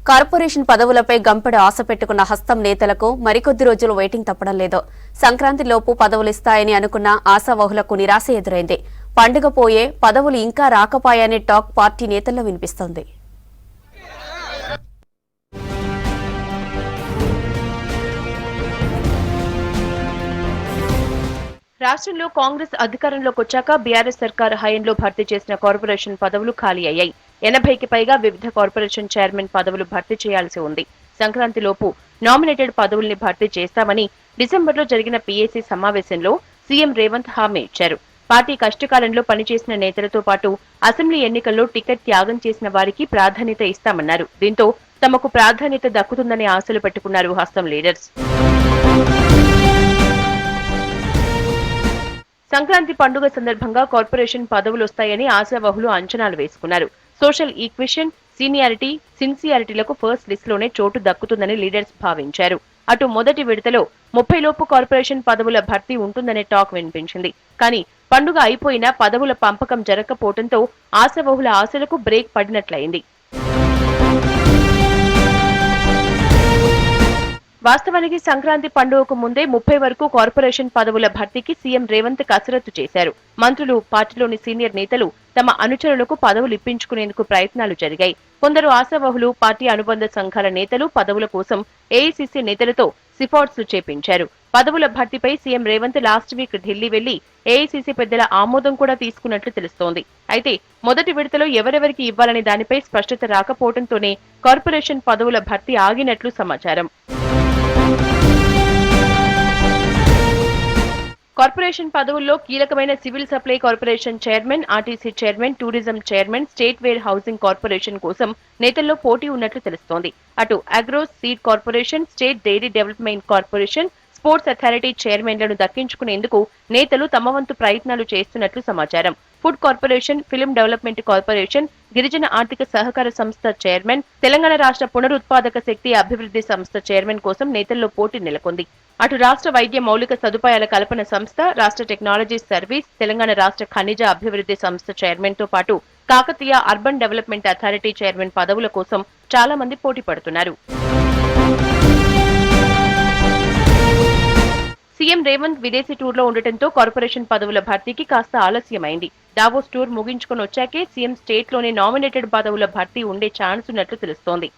Corporation పదవులపై గంపెడు ఆశ పెట్టుకున్న హస్తం నేతలకు మరికొద్ది రోజులు వెయిటింగ్ తప్పడం లేదు. సంక్రాంతిలోపు పదవులిస్తాయని అనుకున్న ఆశావహులకు నిరాశ ఎదురైంది. పండుగ పోయే పదవులు ఇంకా రాకపాయనే టాక్ పార్టీ నేతల్లో వినిపిస్తోంది. రాష్ట్రంలో కాంగ్రెస్ అధికారంలోకి వచ్చాక బీఆర్ఎస్ సర్కారు హయాంలో భర్తీ చేసిన కార్పొరేషన్ పదవులు ఖాళీ అయ్యాయి. 80కి పైగా వివిధ కార్పొరేషన్ చైర్మన్ పదవులు భర్తీ చేయాల్సి ఉంది. సంక్రాంతిలోపు నామినేటెడ్ పదవుల్ని భర్తీ చేస్తామని డిసెంబర్లో జరిగిన పీఏసీ సమావేశంలో సీఎం రేవంత్ హామీ ఇచ్చారు. పార్టీ కష్టకాలంలో పనిచేసిన నేతలతో పాటు అసెంబ్లీ ఎన్నికల్లో టికెట్ త్యాగం చేసిన వారికి ప్రాధాన్యత ఇస్తామన్నారు. దీంతో తమకు ప్రాధాన్యత దక్కుతుందనే ఆశలు పెట్టుకున్నారు హస్తం లీడర్స్. సంక్రాంతి పండుగ సందర్భంగా కార్పొరేషన్ పదవులు వస్తాయని ఆశావహులు అంచనాలు వేసుకున్నారు. సోషల్ ఈక్విషన్, సీనియారిటీ, సిన్సియారిటీలకు ఫస్ట్ లిస్ట్ లోనే చోటు దక్కుతుందని లీడర్స్ భావించారు. అటు మొదటి విడతలో 30 లోపు కార్పొరేషన్ పదవుల భర్తీ ఉంటుందనే టాక్ వినిపించింది. కానీ పండుగ అయిపోయినా పదవుల పంపకం జరగకపోవడంతో ఆశావహుల ఆశలకు బ్రేక్ పడినట్లయింది. వాస్తవానికి సంక్రాంతి పండుగకు ముందే 30 వరకు కార్పొరేషన్ పదవుల భర్తీకి సీఎం రేవంత్ కసరత్తు చేశారు. మంత్రులు, పార్టీలోని సీనియర్ నేతలు తమ అనుచరులకు పదవులు ఇప్పించుకునేందుకు ప్రయత్నాలు జరిగాయి. కొందరు ఆశావహులు, పార్టీ అనుబంధ సంఘాల నేతలు పదవుల కోసం ఏఐసీసీ నేతలతో సిఫార్సులు చేపించారు. పదవుల భర్తీపై CM Revanth last week Delhi వెళ్లి ఏఐసీసీ పెద్దల ఆమోదం కూడా తీసుకున్నట్లు తెలుస్తోంది. అయితే మొదటి విడతలో ఎవరెవరికి ఇవ్వాలనే దానిపై స్పష్టత రాకపోవడంతోనే కార్పొరేషన్ పదవుల భర్తీ ఆగినట్లు సమాచారం. కార్పొరేషన్ పదవుల్లో కీలకమైన civil supply corporation chairman, RTC chairman, tourism chairman, state warehousing corporation కోసం నేతల్లో పోటీ ఉన్నట్లు తెలుస్తోంది. అటు agro seed corporation, state dairy development corporation, sports authority చైర్మన్లను దక్కించుకునేందుకు నేతలు తమ వంతు ప్రయత్నాలు చేస్తున్నట్లు సమాచారం. Food corporation, film development corporation, గిరిజన ఆర్థిక సహకార సంస్థ చైర్మన్, తెలంగాణ రాష్ట్ర పునరుత్పాదక శక్తి అభివృద్ధి సంస్థ చైర్మన్ కోసం నేతల్లో పోటీ నెలకొంది. అటు రాష్ట్ర వైద్య మౌలిక సదుపాయాల కల్పన సంస్థ, రాష్ట్ర టెక్నాలజీ సర్వీస్, తెలంగాణ రాష్ట్ర ఖనిజ అభివృద్ధి సంస్థ చైర్మన్ తో పాటు Kakatiya urban development authority chairman పదవుల కోసం చాలా మంది పోటీ పడుతున్నారు. సీఎం రేవంత్ విదేశీ టూర్లో ఉండటంతో కార్పొరేషన్ పదవుల భర్తీకి కాస్త ఆలస్యమైంది. డావోస్ టూర్ ముగించుకుని వచ్చాకే సీఎం స్టేట్లోనే నామినేటెడ్ పదవుల భర్తీ ఉండే ఛాన్స్ ఉన్నట్లు తెలుస్తోంది.